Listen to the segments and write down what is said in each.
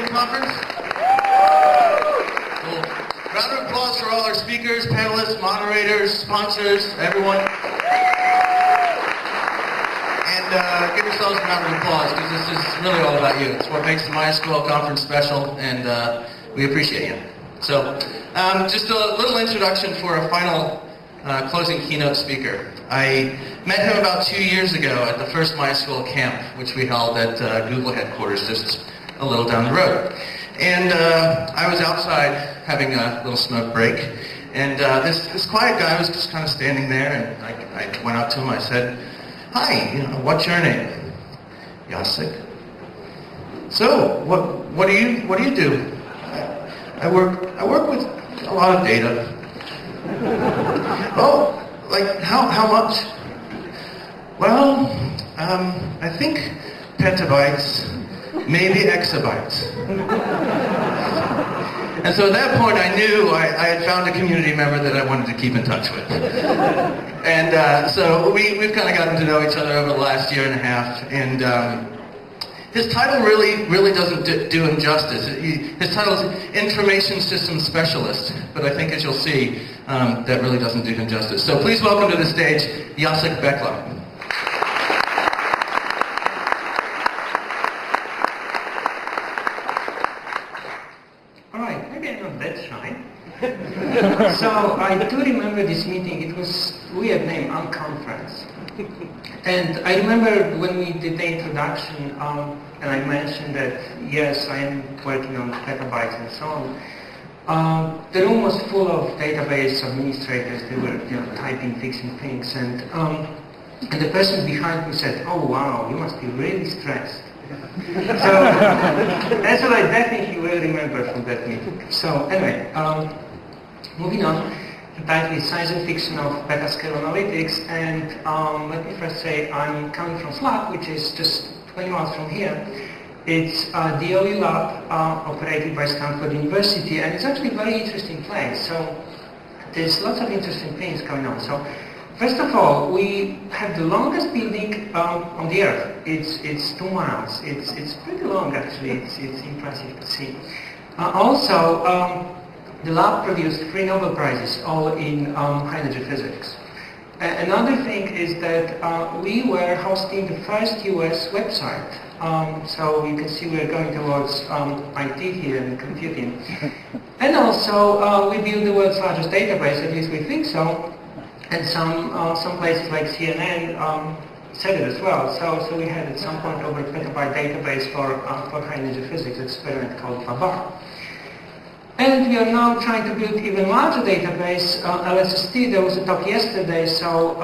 conference? Cool. Round of applause for all our speakers, panelists, moderators, sponsors, everyone. And give yourselves a round of applause, because this is really all about you. It's what makes the MySQL conference special, and we appreciate you. So, just a little introduction for a final closing keynote speaker. I met him about 2 years ago at the first MySQL camp, which we held at Google headquarters just a little down the road. And I was outside having a little smoke break, and this quiet guy was just kind of standing there, and I went up to him. I said, "Hi, what's your name?" "Jacek." "So, what do you do?" I work with a lot of data." "Oh, like how much?" "Well, I think petabytes, maybe exabytes." And so at that point I knew I had found a community member that I wanted to keep in touch with. And so we've kind of gotten to know each other over the last year and a half, and his title really doesn't do him justice. His title is Information Systems Specialist, but I think as you'll see, that really doesn't do him justice. So please welcome to the stage, Jacek Bekla. All right, maybe I'm not that shy. So I do remember this meeting. It was a weird name, Unconference. And I remember when we did the introduction, and I mentioned that, yes, I am working on petabytes and so on. The room was full of database administrators. They were typing, fixing things. And the person behind me said, "Oh, wow, you must be really stressed." So that's what I definitely will remember from that meeting. So anyway, moving on. The title is Science and Fiction of Petascale Analytics, and let me first say I'm coming from Slack, which is just 20 miles from here. It's a DOE lab operated by Stanford University, and it's actually a very interesting place. So there's lots of interesting things going on. So first of all, we have the longest building on the Earth. It's 2 miles. It's pretty long actually. It's impressive to see. Also, the lab produced 3 Nobel Prizes, all in high energy physics. Another thing is that we were hosting the first US website. So you can see we're going towards IT here and computing. And also, we built the world's largest database, at least we think so. And some places like CNN said it as well. So we had at some point over a petabyte database for high energy physics experiment called BABA. And we are now trying to build even larger database, LSST. There was a talk yesterday, so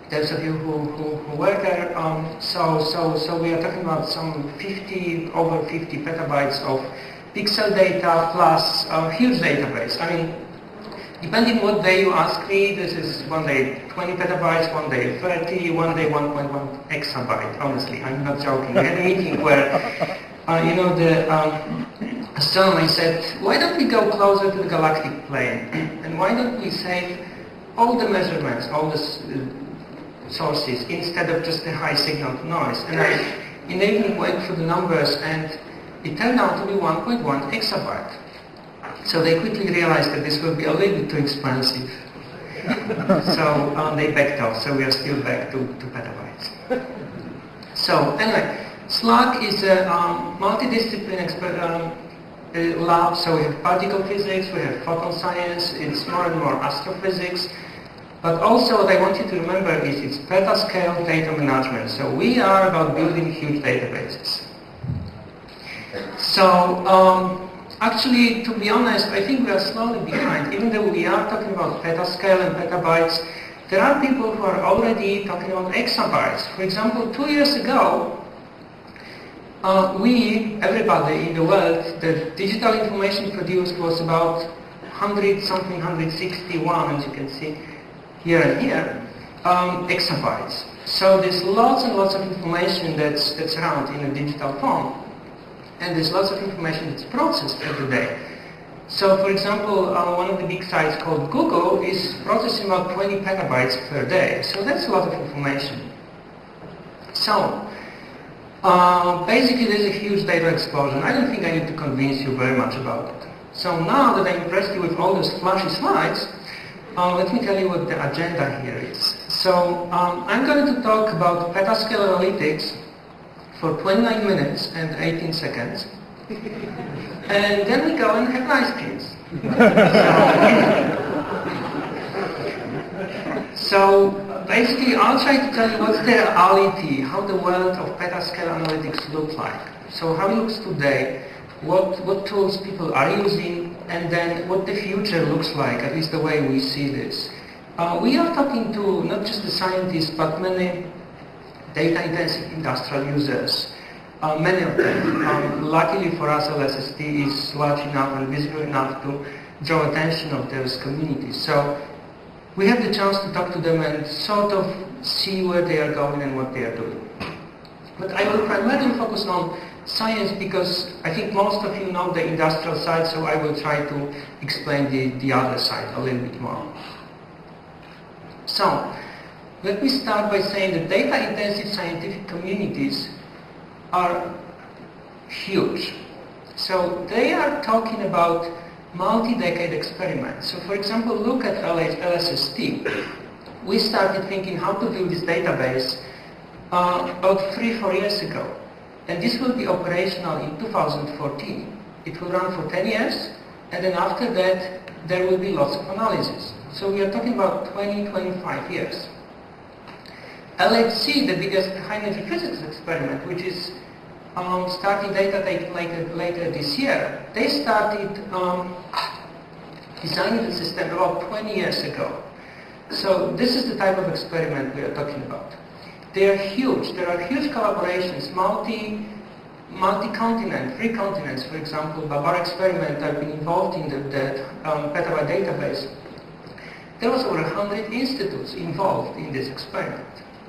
those of you who were there, so we are talking about over 50 petabytes of pixel data plus a huge database. I mean, depending what day you ask me, this is one day 20 petabytes, one day 30, one day 1.1 exabyte. Honestly, I'm not joking. We had a meeting where, the astronomer said, "Why don't we go closer to the galactic plane? And why don't we save all the measurements, all the sources, instead of just the high signal to noise?" And I immediately went through the numbers, and it turned out to be 1.1 exabyte. So they quickly realized that this will be a little bit too expensive. So they backed off, so we are still back to petabytes. So anyway, Slack is a multidisciplinary lab, so we have particle physics, we have photon science, it's more and more astrophysics. But also what I want you to remember is it's petascale data management. So we are about building huge databases. So actually, to be honest, I think we are slowly behind. Even though we are talking about petascale and petabytes, there are people who are already talking about exabytes. For example, 2 years ago, everybody in the world, the digital information produced was about 161, as you can see here and here, exabytes. So there's lots and lots of information that's around in a digital form. And there's lots of information that's processed every day. So for example, one of the big sites called Google is processing about 20 petabytes per day. So that's a lot of information. So Basically, there's a huge data explosion. I don't think I need to convince you very much about it. So now that I impressed you with all those flashy slides, let me tell you what the agenda here is. So I'm going to talk about petascale analytics for 29 minutes and 18 seconds. And then we go and have ice creams. So basically, I'll try to tell you what's the reality, how the world of petascale analytics looks like. So how it looks today, what tools people are using, and then what the future looks like, at least the way we see this. We are talking to not just the scientists, but many data-intensive industrial users. Many of them. Luckily for us, LSST is large enough and visible enough to draw attention of those communities. So we have the chance to talk to them and sort of see where they are going and what they are doing. But I will primarily focus on science because I think most of you know the industrial side, so I will try to explain the other side a little bit more. So, let me start by saying that data-intensive scientific communities are huge. So they are talking about multi-decade experiments. So for example, look at LSST. We started thinking how to build this database about 3-4 years ago. And this will be operational in 2014. It will run for 10 years, and then after that, there will be lots of analysis. So we are talking about 20-25 years. LHC, the biggest high-energy physics experiment, which is starting data taking later this year, they started designing the system about 20 years ago. So this is the type of experiment we are talking about. They are huge. There are huge collaborations, multi-continent, 3 continents. For example, Babar experiment, I've been involved in the petabyte database. There was over 100 institutes involved in this experiment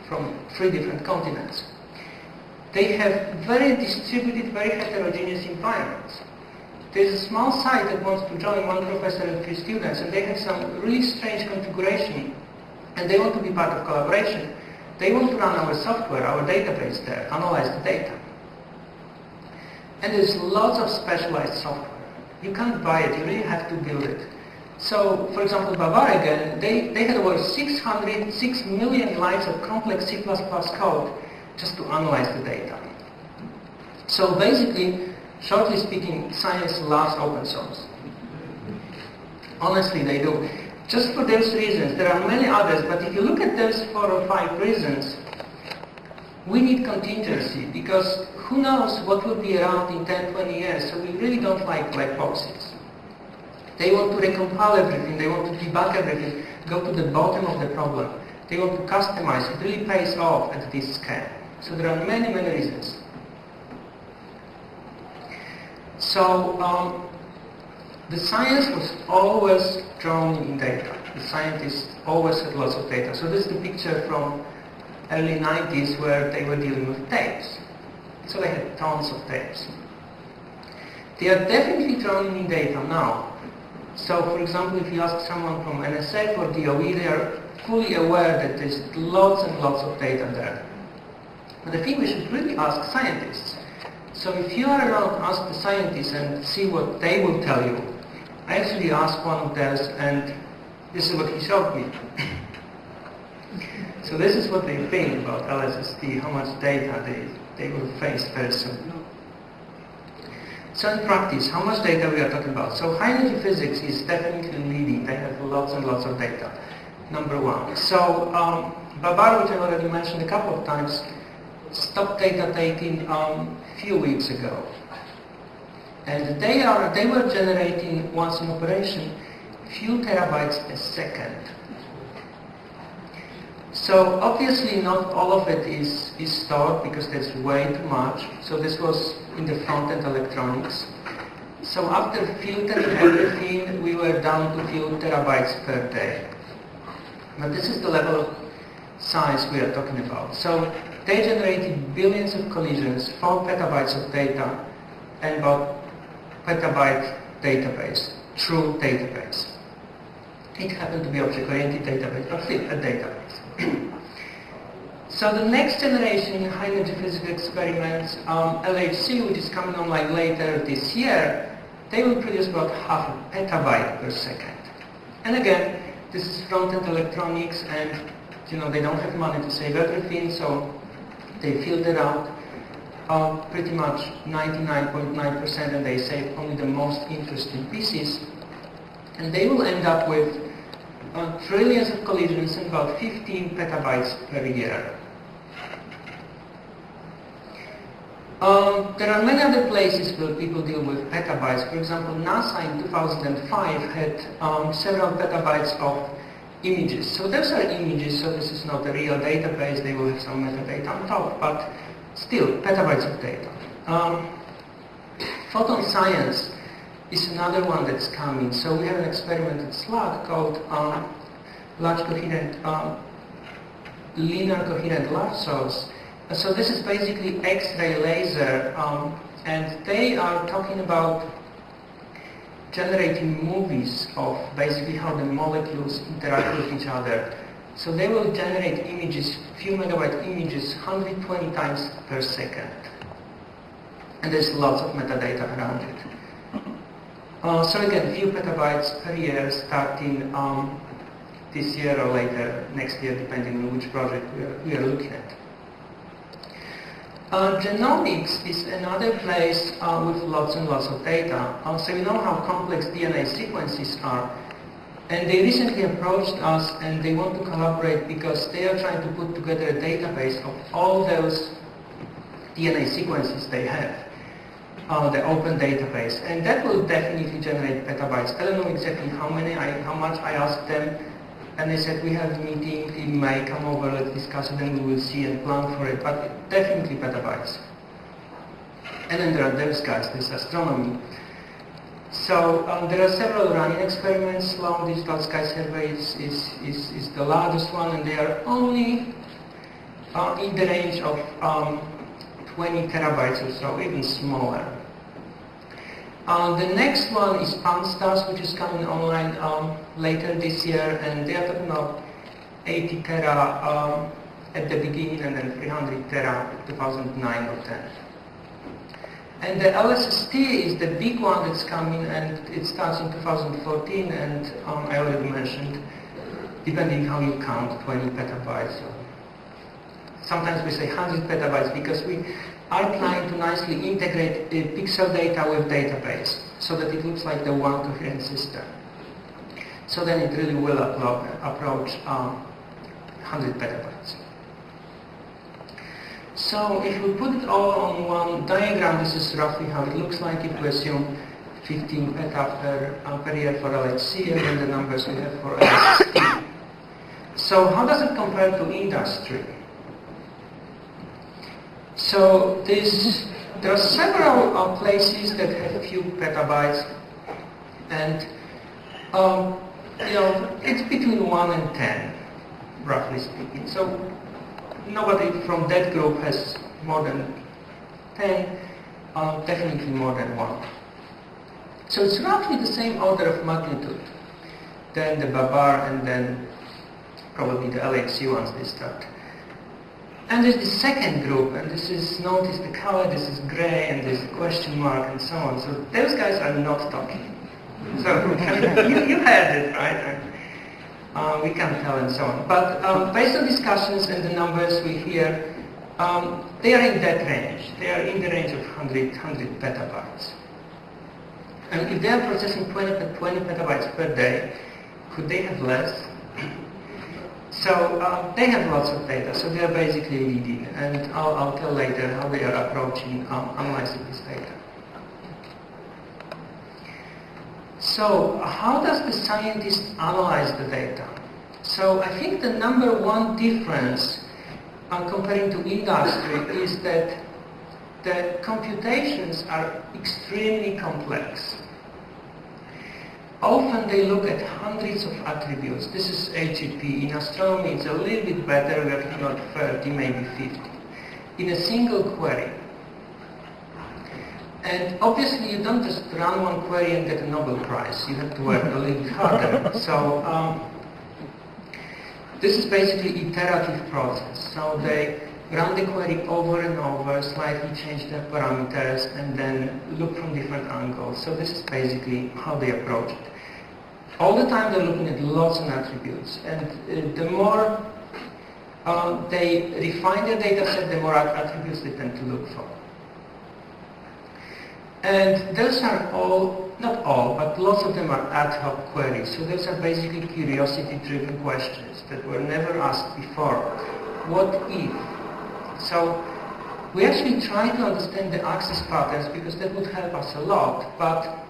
from 3 different continents. They have very distributed, very heterogeneous environments. There's a small site that wants to join 1 professor and 3 students, and they have some really strange configuration, and they want to be part of collaboration. They want to run our software, our database there, analyze the data. And there's lots of specialized software. You can't buy it, you really have to build it. So, for example, Babar again, they had over 6 million lines of complex C++ code just to analyze the data. So basically, shortly speaking, science loves open source. Honestly, they do. Just for those reasons. There are many others, but if you look at those 4 or 5 reasons, we need contingency, because who knows what will be around in 10, 20 years, so we really don't like black boxes. They want to recompile everything, they want to debug everything, go to the bottom of the problem. They want to customize, it really pays off at this scale. So there are many, many reasons. So the science was always drawn in data. The scientists always had lots of data. So this is the picture from early 90s where they were dealing with tapes. So they had tons of tapes. They are definitely drawing in data now. So for example, if you ask someone from NSF or DOE, they are fully aware that there's lots and lots of data there. But I think we should really ask scientists. So if you are around, ask the scientists and see what they will tell you. I actually asked one of theirs, and this is what he showed me. So this is what they think about LSST, how much data they will face very soon. So in practice, how much data we are talking about? So high energy physics is definitely leading. They have lots and lots of data, number 1. So Babar, which I already mentioned a couple of times, stopped data taking a few weeks ago. And they were generating, once in operation, few terabytes a second. So obviously not all of it is stored because there's way too much. So this was in the front-end electronics. So after filtering everything, we were down to few terabytes per day. But this is the level of size we are talking about. So they generated billions of collisions, 4 petabytes of data, and about petabyte database, true database. It happened to be object-oriented database, but still a database. So the next generation high energy physics experiments, LHC, which is coming online later this year, they will produce about half a petabyte per second. And again, this is front-end electronics, and they don't have money to save everything, so they filter out pretty much 99.9%, and they save only the most interesting pieces. And they will end up with trillions of collisions and about 15 petabytes per year. There are many other places where people deal with petabytes. For example, NASA in 2005 had several petabytes of images. So those are images, so this is not a real database. They will have some metadata on top, but still, petabytes of data. Photon science is another one that's coming. So we have an experiment at SLAC called large coherent, linear coherent lasers. So this is basically X-ray laser, and they are talking about generating movies of basically how the molecules interact with each other. So they will generate images, few megabyte images, 120 times per second. And there's lots of metadata around it. So again, few petabytes per year starting this year or later, next year, depending on which project we are looking at. Genomics is another place with lots and lots of data. So you know how complex DNA sequences are. And they recently approached us and they want to collaborate because they are trying to put together a database of all those DNA sequences they have, the open database. And that will definitely generate petabytes. I don't know exactly how much I asked them. And they said, we have a meeting in May, come over, let's discuss it, and we will see and plan for it. But definitely petabytes. And then there are those guys, there's astronomy. So there are several running experiments. Long Digital Sky Survey is the largest one, and they are only in the range of 20 terabytes or so, even smaller. The next one is PanSTARRS, which is coming online later this year, and they are talking about 80 tera at the beginning and then 300 tera 2009 or 10. And the LSST is the big one that's coming, and it starts in 2014, and I already mentioned, depending how you count, 20 petabytes. Sometimes we say 100 petabytes because we are trying to nicely integrate the pixel data with database so that it looks like the one coherent system. So then it really will approach 100 petabytes. So if we put it all on one diagram, this is roughly how it looks like if we assume 15 peta per year for LHC and then the numbers we have for LHC. So how does it compare to industry? So there are several places that have a few petabytes, and it's between 1 and 10, roughly speaking. So nobody from that group has more than 10, definitely more than 1. So it's roughly the same order of magnitude than the Babar and then probably the LHC ones they start. And there's the second group, and this is, notice the color, this is gray, and there's a question mark, and so on. So those guys are not talking. So you heard it, right? We can't tell, and so on. But based on discussions and the numbers we hear, they are in that range. They are in the range of 100 petabytes. And if they are processing 20 petabytes per day, could they have less? So they have lots of data, so they are basically leading, and I'll tell later how they are approaching analyzing this data. So how does the scientist analyze the data? So I think the number one difference comparing to industry is that the computations are extremely complex. Often they look at hundreds of attributes. This is HEP. In astronomy it's a little bit better, we're talking about 30, maybe 50, in a single query. And obviously you don't just run one query and get a Nobel Prize. You have to work a little bit harder. So this is basically iterative process. So they run the query over and over, slightly change the parameters, and then look from different angles. So this is basically how they approach it. All the time they're looking at lots of attributes, and the more they refine their data set, the more attributes they tend to look for. And those are all, not all, but lots of them are ad hoc queries. So those are basically curiosity-driven questions that were never asked before. What if? So we actually try to understand the access patterns because that would help us a lot, but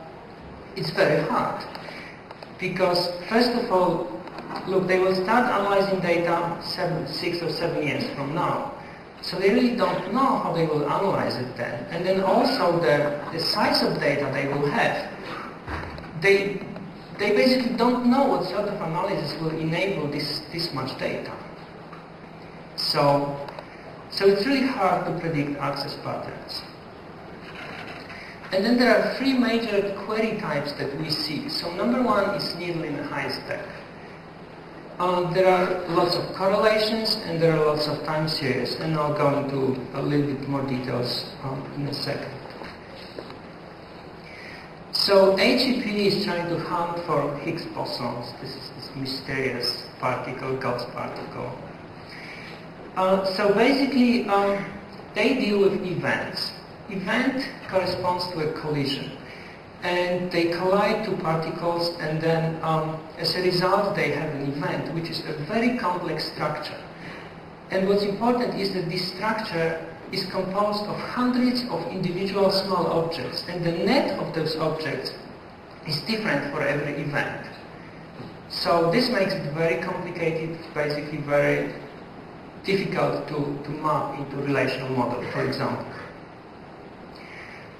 it's very hard. Because first of all, look, they will start analyzing data 6 or 7 years from now. So they really don't know how they will analyze it then. And then also the size of data they will have. They basically don't know what sort of analysis will enable this much data. So it's really hard to predict access patterns. And then there are 3 major query types that we see. So number 1 is needle in a haystack. There are lots of correlations and there are lots of time series, and I'll go into a little bit more details in a second. So HEP is trying to hunt for Higgs bosons. This is this mysterious particle, God's particle. So basically, they deal with events. Event corresponds to a collision. And they collide 2 particles, and then as a result they have an event, which is a very complex structure. And what's important is that this structure is composed of hundreds of individual small objects, and the net of those objects is different for every event. So this makes it very complicated, basically very difficult to map into relational model, for example.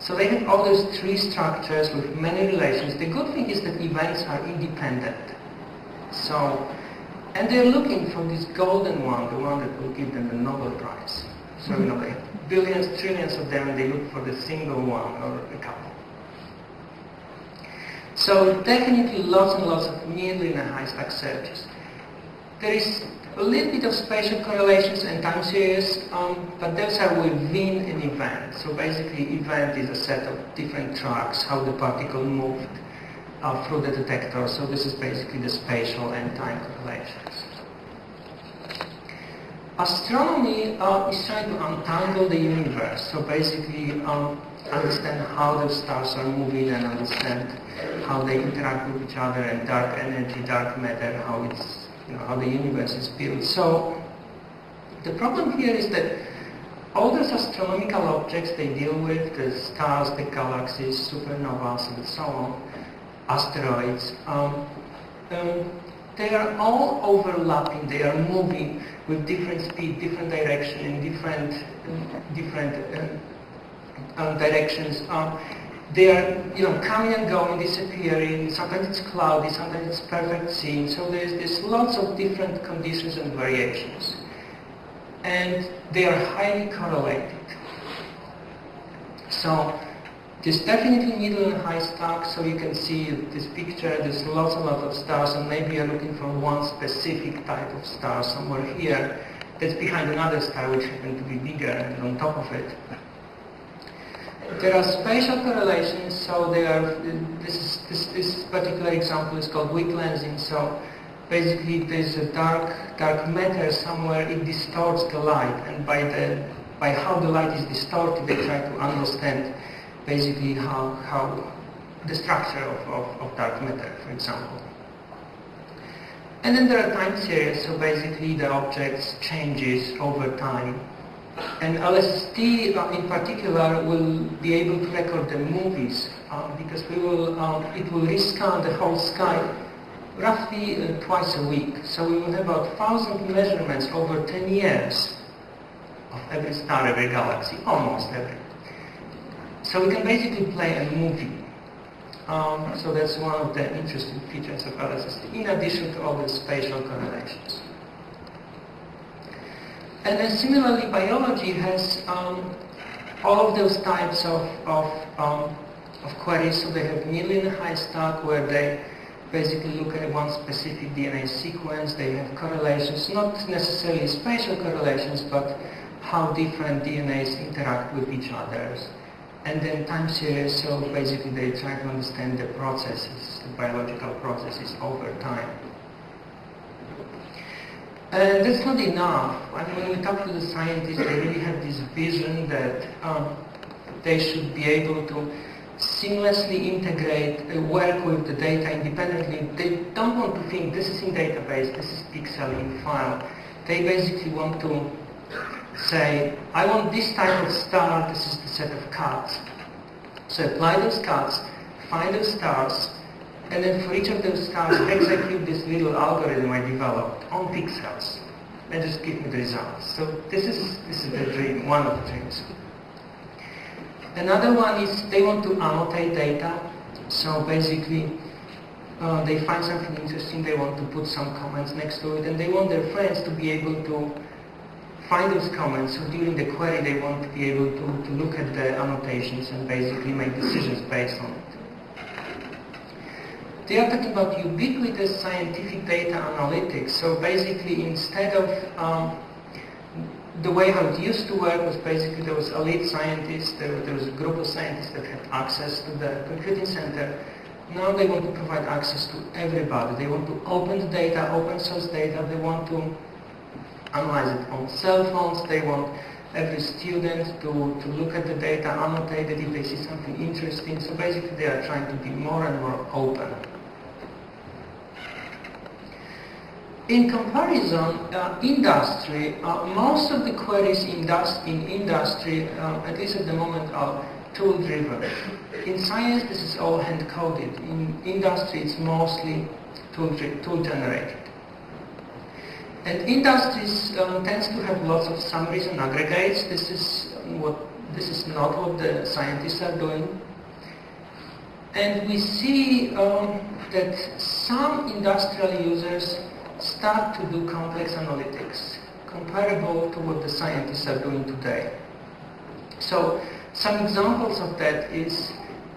So they have all those 3 structures with many relations. The good thing is that events are independent. So, and they're looking for this golden one, the one that will give them the Nobel Prize. So, you know, they have billions, trillions of them, and they look for the single one or a couple. So definitely lots and lots of needle in a haystack searches. There is a little bit of spatial correlations and time series, but those are within an event. So basically, event is a set of different tracks, how the particle moved through the detector. So this is basically the spatial and time correlations. Astronomy is trying to untangle the universe. So basically, understand how the stars are moving and understand how they interact with each other, and dark energy, dark matter, how it's, how the universe is built. So the problem here is that all those astronomical objects they deal with, the stars, the galaxies, supernovas, and so on, asteroids, they are all overlapping. They are moving with different speed, different direction, in different directions. They are, coming and going, disappearing. Sometimes it's cloudy, sometimes it's perfect scene. So there's lots of different conditions and variations. And they are highly correlated. So there's definitely needle in a haystack. So you can see this picture, there's lots and lots of stars, and maybe you're looking for one specific type of star somewhere here that's behind another star which happens to be bigger and on top of it. There are spatial correlations, so this particular example is called weak lensing. So basically there's a dark matter somewhere, it distorts the light, and by how the light is distorted they try to understand basically how the structure of dark matter, for example. And then there are time series, so basically the objects changes over time. And LST in particular will be able to record the movies because it will rescan the whole sky roughly twice a week. So we will have about 1,000 measurements over 10 years of every star, every galaxy, almost every. So we can basically play a movie. So that's one of the interesting features of LST, in addition to all the spatial correlations. And then similarly, biology has all of those types of queries. So they have needle in a haystack where they basically look at one specific DNA sequence. They have correlations, not necessarily spatial correlations, but how different DNAs interact with each other. And then time series, so basically they try to understand the processes, the biological processes over time. And that's not enough. I mean, when we talk to the scientists, they really have this vision that they should be able to seamlessly integrate, work with the data independently. They don't want to think this is in database, this is pixel in file. They basically want to say, I want this type of star, this is the set of cuts. So apply those cuts, find those stars, and then for each of those stars execute this little algorithm I developed on pixels. And just give me the results. So this is the dream, one of the dreams. Another one is they want to annotate data. So basically they find something interesting, they want to put some comments next to it, and they want their friends to be able to find those comments. So during the query they want to be able to look at the annotations and basically make decisions based on it. They are talking about ubiquitous scientific data analytics. So basically instead of the way how it used to work was basically there was elite scientists, there was a group of scientists that had access to the computing center. Now they want to provide access to everybody. They want to open the data, open source data. They want to analyze it on cell phones. They want every student to look at the data, annotate it if they see something interesting. So basically they are trying to be more and more open. In comparison, industry, most of the queries in industry, at least at the moment, are tool-driven. In science, this is all hand-coded. In industry, it's mostly tool-generated. And industries tends to have lots of summaries and aggregates. This is not what the scientists are doing. And we see that some industrial users start to do complex analytics, comparable to what the scientists are doing today. So some examples of that is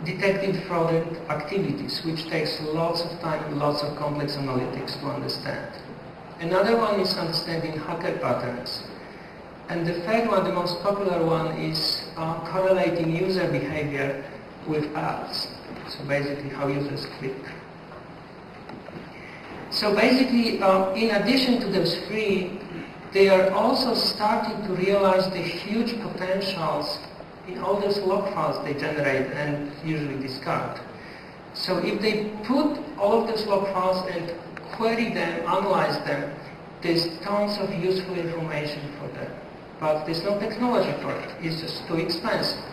detecting fraudulent activities, which takes lots of time and lots of complex analytics to understand. Another one is understanding hacker patterns. And the third one, the most popular one, is correlating user behavior with ads. So basically how users click. So basically, in addition to those three, they are also starting to realize the huge potentials in all those log files they generate and usually discard. So if they put all of those log files and query them, analyze them, there's tons of useful information for them. But there's no technology for it. It's just too expensive.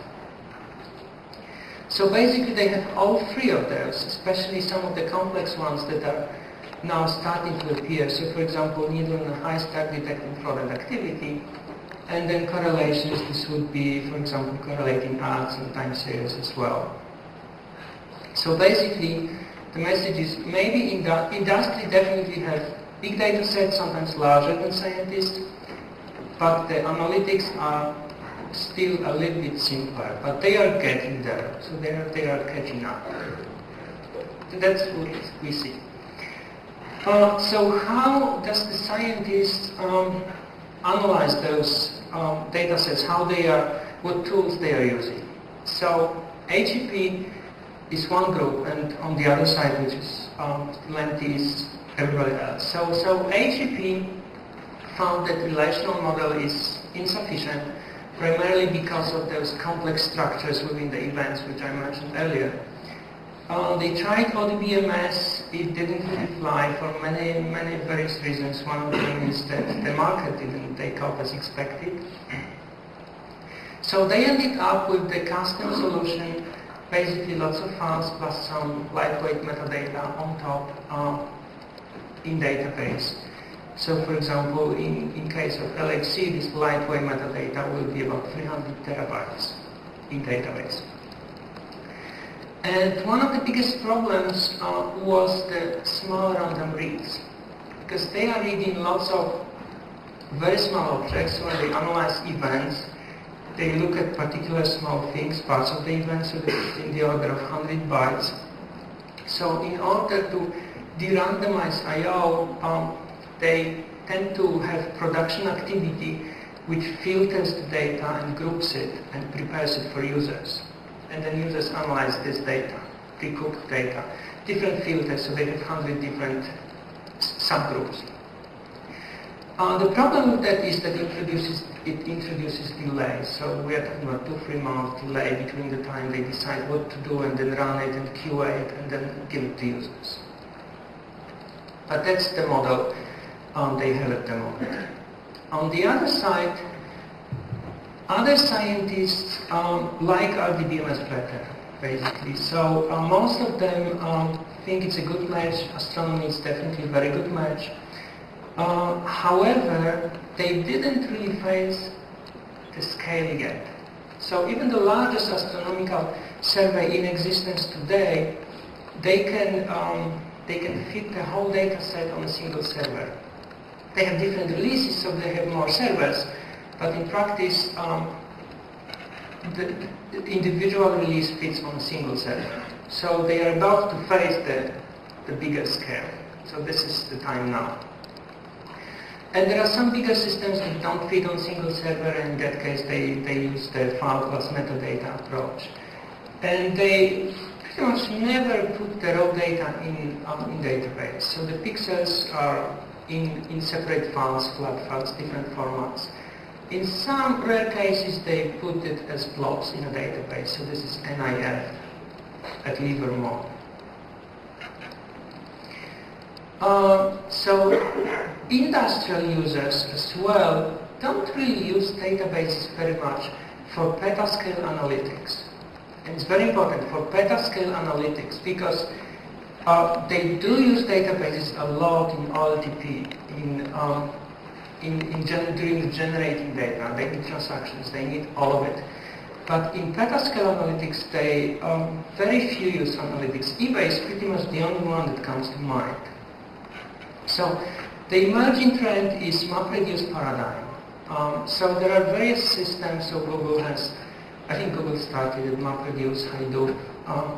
So basically they have all three of those, especially some of the complex ones that are now starting to appear. So for example, needle and high stack detecting fraudulent activity, and then correlations. This would be, for example, correlating ads and time series as well. So basically, the message is maybe industry definitely have big data sets, sometimes larger than scientists, but the analytics are still a little bit simpler. But they are getting there, so they are catching up. That's what we see. So how does the scientist analyze those data sets? What tools they are using? So HEP is one group, and on the other side, which is Lenti, is everybody else. So HEP found that relational model is insufficient, primarily because of those complex structures within the events, which I mentioned earlier. They tried ODBMS, it didn't really fly for many various reasons. One of them is that the market didn't take off as expected. So they ended up with the custom solution, basically lots of files plus some lightweight metadata on top in database. So for example, in case of LHC, this lightweight metadata will be about 300 terabytes in database. And one of the biggest problems was the small random reads, because they are reading lots of very small objects. When they analyze events, they look at particular small things, parts of the event, so this is in the order of 100 bytes. So in order to de-randomized I/O, they tend to have production activity which filters the data and groups it and prepares it for users. And then users analyze this data, pre-cooked data, different filters, so they have 100 different subgroups. The problem with that is that it introduces delay. So we are talking about 2-3 months delay between the time they decide what to do and then run it and QA it and then give it to users. But that's the model they have at the moment. On the other side, other scientists like RDBMS better, basically. So most of them think it's a good match. Astronomy is definitely a very good match. However, they didn't really face the scale yet. So even the largest astronomical survey in existence today, they can fit the whole data set on a single server. They have different releases, so they have more servers, but in practice, the individual release fits on a single server. So they are about to face the bigger scale. So this is the time now. And there are some bigger systems that don't fit on single server, and in that case they use the file plus metadata approach. And they pretty much never put the raw data in database. So the pixels are in separate files, flat files, different formats. In some rare cases they put it as blobs in a database. So this is NIF at Livermore. So industrial users as well don't really use databases very much for petascale analytics. And it's very important for petascale analytics because they do use databases a lot in OLTP, during generating data. They need transactions, they need all of it. But in petascale analytics, very few use analytics. eBay is pretty much the only one that comes to mind. So the emerging trend is MapReduce paradigm. So there are various systems. So Google has, I think Google started with MapReduce, Hadoop,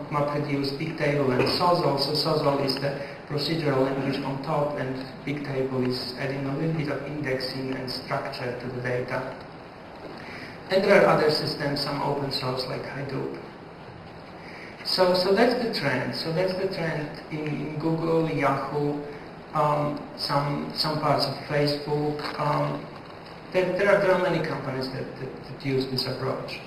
MapReduce, Bigtable, and Sozol. So Sozol is the procedural language on top, and Bigtable is adding a little bit of indexing and structure to the data. And there are other systems, some open source like Hadoop. So that's the trend. So that's the trend in Google, Yahoo, some parts of Facebook. There are many companies that use this approach.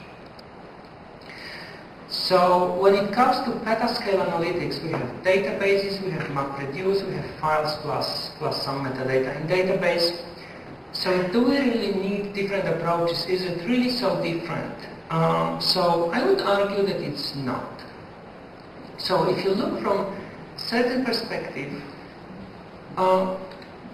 So when it comes to petascale analytics, we have databases, we have MapReduce, we have files plus some metadata in database. So do we really need different approaches? Is it really so different? So I would argue that it's not. So if you look from certain perspective,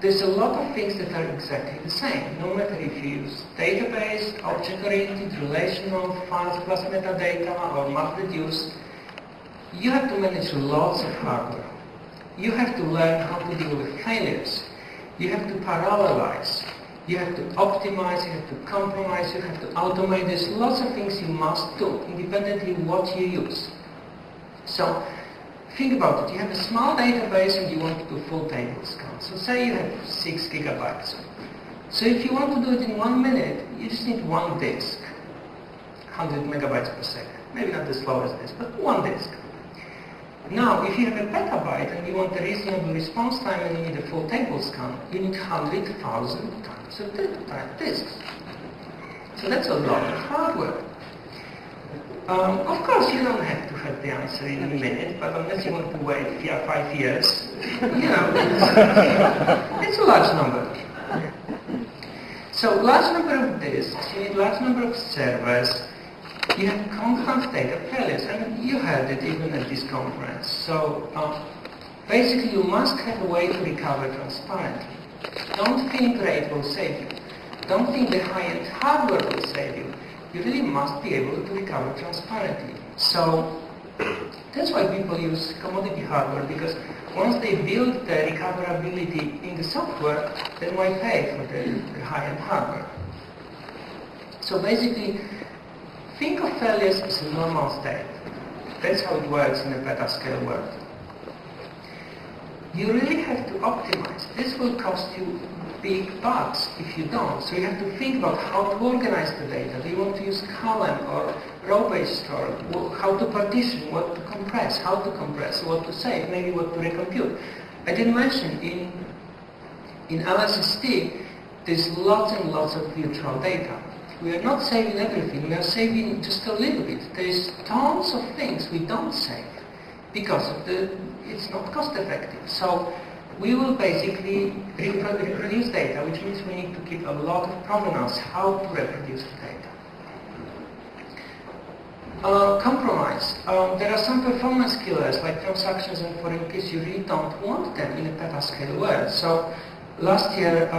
there's a lot of things that are exactly the same, no matter if you use database, object-oriented, relational, files plus metadata, or MapReduce. You have to manage lots of hardware. You have to learn how to deal with failures. You have to parallelize. You have to optimize, you have to compromise, you have to automate. There's lots of things you must do, independently what you use. So think about it. You have a small database and you want to do full table scan. So say you have 6 gigabytes. So if you want to do it in 1 minute, you just need one disk, 100 megabytes per second. Maybe not as slow as this, but one disk. Now, if you have a petabyte and you want a reasonable response time and you need a full table scan, you need 100,000 times a disks. So that's a lot of hardware. Of course, you don't have to have the answer in a minute, but unless you want to wait 5 years, it's a large number. So, large number of disks, you need large number of servers, you have constant data failures, and you heard it even at this conference. So, basically, you must have a way to recover transparently. Don't think RAID will save you. Don't think the high-end hardware will save you. You really must be able to recover transparently. So that's why people use commodity hardware, because once they build the recoverability in the software, then why pay for the high-end hardware? So basically, think of failures as a normal state. That's how it works in a petascale world. you really have to optimize. This will cost you big bucks if you don't. So you have to think about how to organize the data. Do you want to use column or row-based store? How to partition, what to compress, how to compress, what to save, maybe what to recompute. I didn't mention, in LSST, there's lots and lots of virtual data. We are not saving everything, we are saving just a little bit. There's tons of things we don't save because of it's not cost effective. So we will basically reproduce data, which means we need to keep a lot of provenance how to reproduce the data. Compromise. There are some performance killers like transactions and foreign keys. You really don't want them in a petascale world. So last year,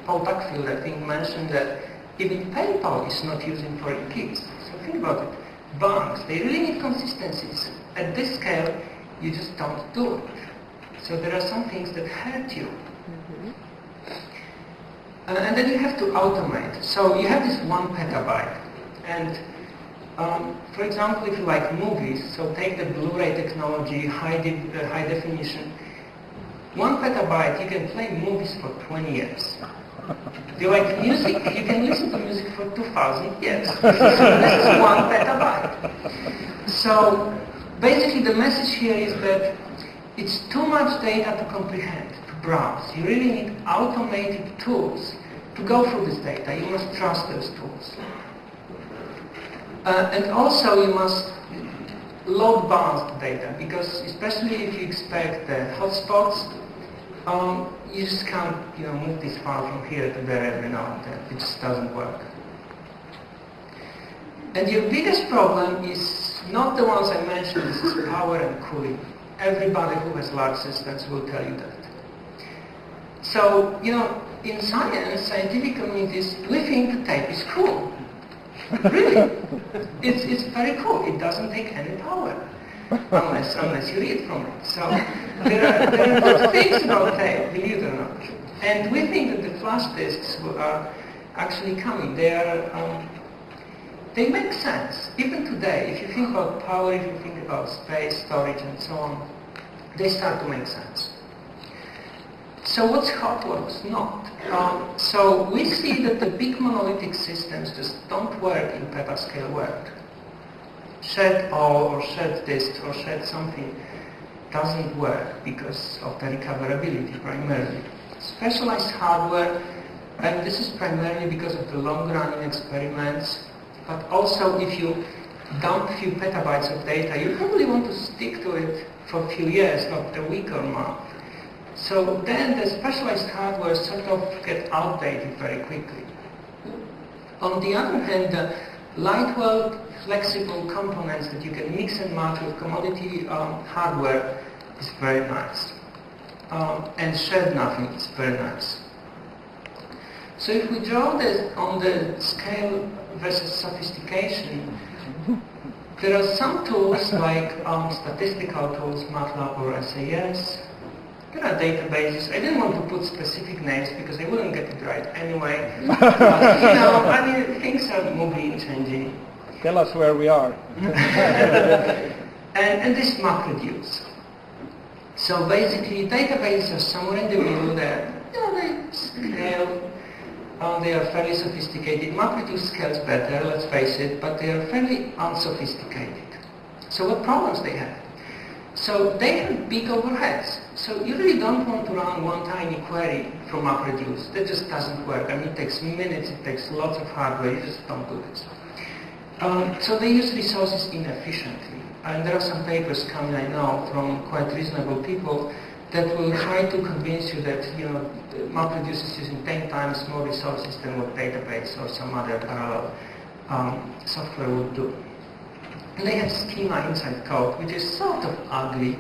Paul Tuckfield, I think, mentioned that even PayPal is not using foreign keys. So think about it. Banks, they really need consistencies. At this scale, you just don't do it. So there are some things that hurt you. And then you have to automate. So you have this 1 petabyte. And for example, if you like movies, so take the Blu-ray technology, high definition. 1 petabyte, you can play movies for 20 years. If you like music, you can listen to music for 2,000 years. So this is 1 petabyte. So basically the message here is that it's too much data to comprehend, to browse. You really need automated tools to go through this data. You must trust those tools. And also you must load balance the data, because especially if you expect the hotspots, you just can't move this file from here to there every now and then. It just doesn't work. And your biggest problem is not the ones I mentioned. This is power and cooling. Everybody who has large systems will tell you that. So, in science, scientific communities, we think the tape is cool. Really. It's very cool. It doesn't take any power. Unless you read from it. So there are good things about tape, believe it or not. And we think that the flash disks are actually coming. They make sense. Even today, if you think about power, if you think about space, storage, and so on, they start to make sense. So what's hot, what's not? So we see that the big monolithic systems just don't work in petascale world. Shared all or shared disk or shared something doesn't work because of the recoverability primarily. Specialized hardware, and this is primarily because of the long-running experiments, but also if you dump a few petabytes of data, you probably want to stick to it for a few years, not a week or month. So then the specialized hardware sort of get outdated very quickly. On the other hand, the lightweight, flexible components that you can mix and match with commodity hardware is very nice. And shared nothing is very nice. So if we draw this on the scale versus sophistication, there are some tools like statistical tools, MATLAB or SAS. There are databases. I didn't want to put specific names because I wouldn't get it right anyway. Things are moving, changing. Tell us where we are. and this MapReduce. So basically, databases are somewhere in the middle there. They scale. They are fairly sophisticated. MapReduce scales better, let's face it, but they are fairly unsophisticated. So what problems they have? So they have big overheads. So you really don't want to run one tiny query from MapReduce. That just doesn't work. It takes minutes, it takes lots of hardware, you just don't do this. So they use resources inefficiently. And there are some papers coming, I know, from quite reasonable people that will try to convince you that, MapReduce is using 10 times more resources than what database or some other parallel software would do. And they have schema inside code, which is sort of ugly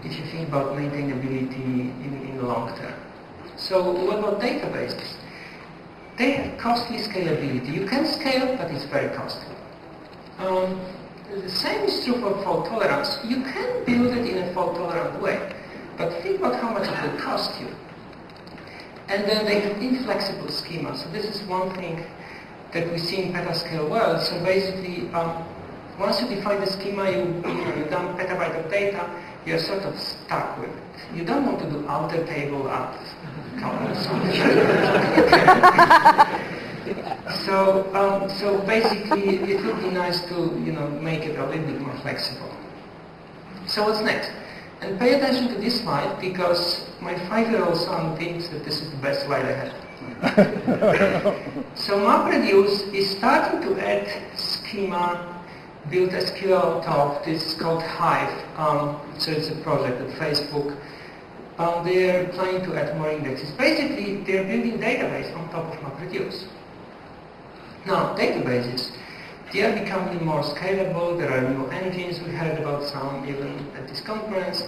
if you think about maintainability in the long term. So what about databases? They have costly scalability. You can scale, but it's very costly. The same is true for fault tolerance. You can build it in a fault-tolerant way, but think about how much it will cost you. And then they have inflexible schema. So this is one thing that we see in petascale world. So basically, Once you define the schema, you dump petabyte of data, you're sort of stuck with it. You don't want to do outer table at so basically, it would be nice to make it a little bit more flexible. So what's next? And pay attention to this slide because my 5-year-old son thinks that this is the best slide I have. So MapReduce is starting to add schema, build SQL on top. This is called Hive. So it's a project at Facebook. They're planning to add more indexes. Basically, they're building database on top of MapReduce. Now, databases, they are becoming more scalable. There are new engines. We heard about some even at this conference.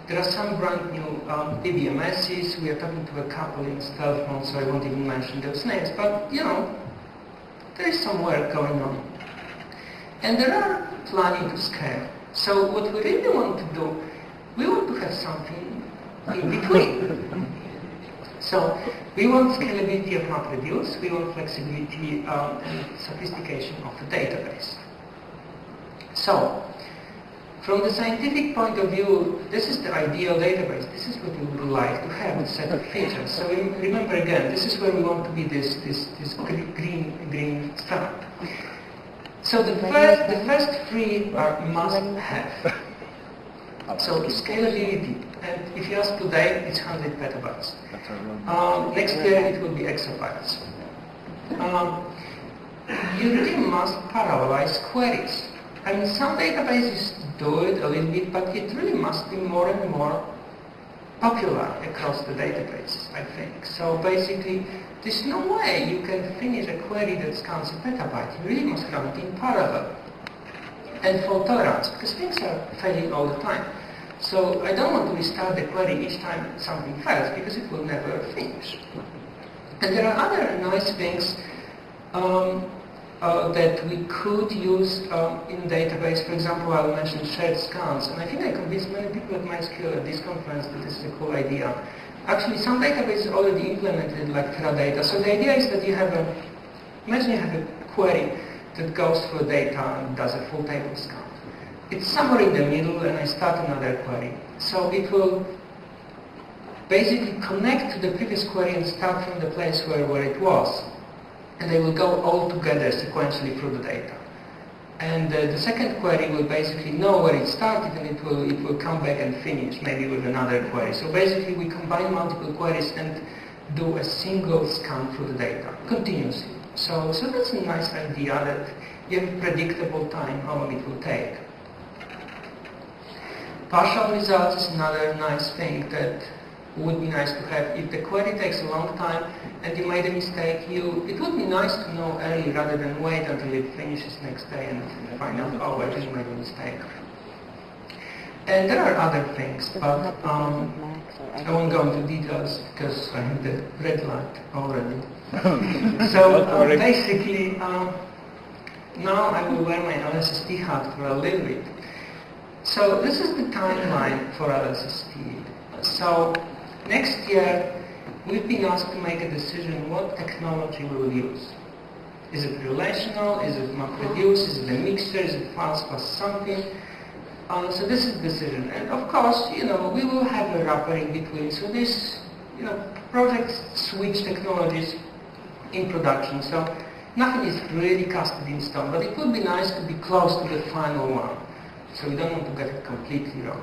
There are some brand new DBMSs. We are talking to a couple in stealth mode, so I won't even mention those names. But, there is some work going on. And there are planning to scale. So what we really want to do, we want to have something in between. So we want scalability of MapReduce, we want flexibility and sophistication of the database. So, from the scientific point of view, this is the ideal database. This is what we would like to have, a set of features. So remember again, this is where we want to be this green star. So the first three are must-have. So scalability, and if you ask today, it's 100 petabytes. Next year it will be exabytes. You really must parallelize queries. I mean, some databases do it a little bit, but it really must be more and more popular across the databases, I think. So basically, there's no way you can finish a query that scans a petabyte. You really must run it in parallel. And fault tolerance, because things are failing all the time. So I don't want to restart the query each time something fails, because it will never finish. And there are other nice things that we could use in database. For example, I'll mention shared scans. And I think I convinced many people at MySQL at this conference that this is a cool idea. Actually, some databases already implemented like Teradata. So the idea is that imagine you have a query that goes through data and does a full table scan. It's somewhere in the middle, and I start another query. So it will basically connect to the previous query and start from the place where it was. And they will go all together sequentially through the data. And the second query will basically know where it started, and it will come back and finish, maybe with another query. So basically we combine multiple queries and do a single scan through the data continuously. So that's a nice idea that you have a predictable time how long it will take. Partial results is another nice thing that would be nice to have. If the query takes a long time and you made a mistake, it would be nice to know early rather than wait until it finishes next day and find out, oh, I just made a mistake. And there are other things, but I won't go into details because I have the red light already. So basically, now I will wear my LSST hat for a little bit. So this is the timeline for LSST. So next year, we've been asked to make a decision what technology we will use. Is it relational? Is it MapReduce? Is it a mixture? Is it fast plus something? So this is the decision. And of course, we will have a wrapper in between. So this, projects switch technologies in production. So nothing is really casted in stone, but it would be nice to be close to the final one. So we don't want to get it completely wrong.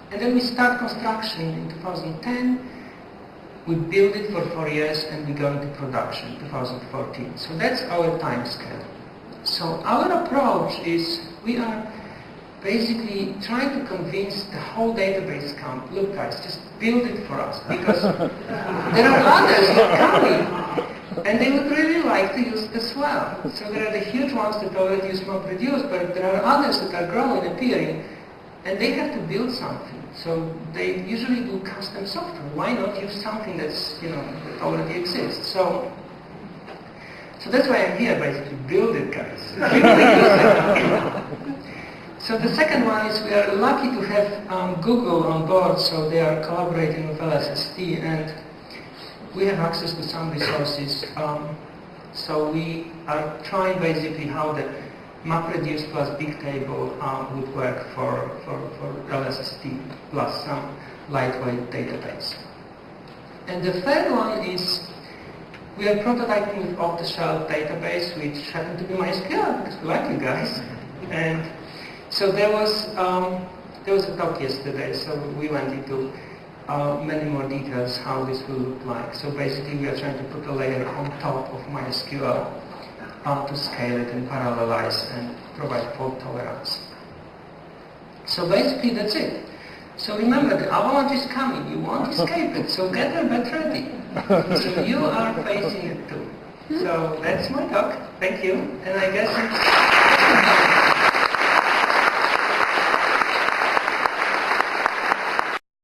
And then we start construction in 2010. We build it for 4 years and we go into production 2014. So that's our time scale. So our approach is we are basically trying to convince the whole database camp, look guys, just build it for us, because there are others that are coming and they would really like to use it as well. So there are the huge ones that already use MapReduce, but there are others that are growing, appearing, and they have to build something. So they usually do custom software. Why not use something that's, that already exists? So that's why I'm here, basically, build it, guys. So the second one is we are lucky to have Google on board, so they are collaborating with LSST, and we have access to some resources. So we are trying basically how the MapReduce plus Bigtable would work for LST plus some lightweight database. And the third one is we are prototyping with off-the-shelf database, which happened to be MySQL, because we like you guys. And so there was a talk yesterday, so we went into many more details how this will look like. So basically we are trying to put a layer on top of MySQL to scale it and parallelize and provide fault tolerance. So basically that's it. So remember, the avalanche is coming, you won't escape it, so get your bed ready. So you are facing it too. So that's my talk, thank you, and I guess it's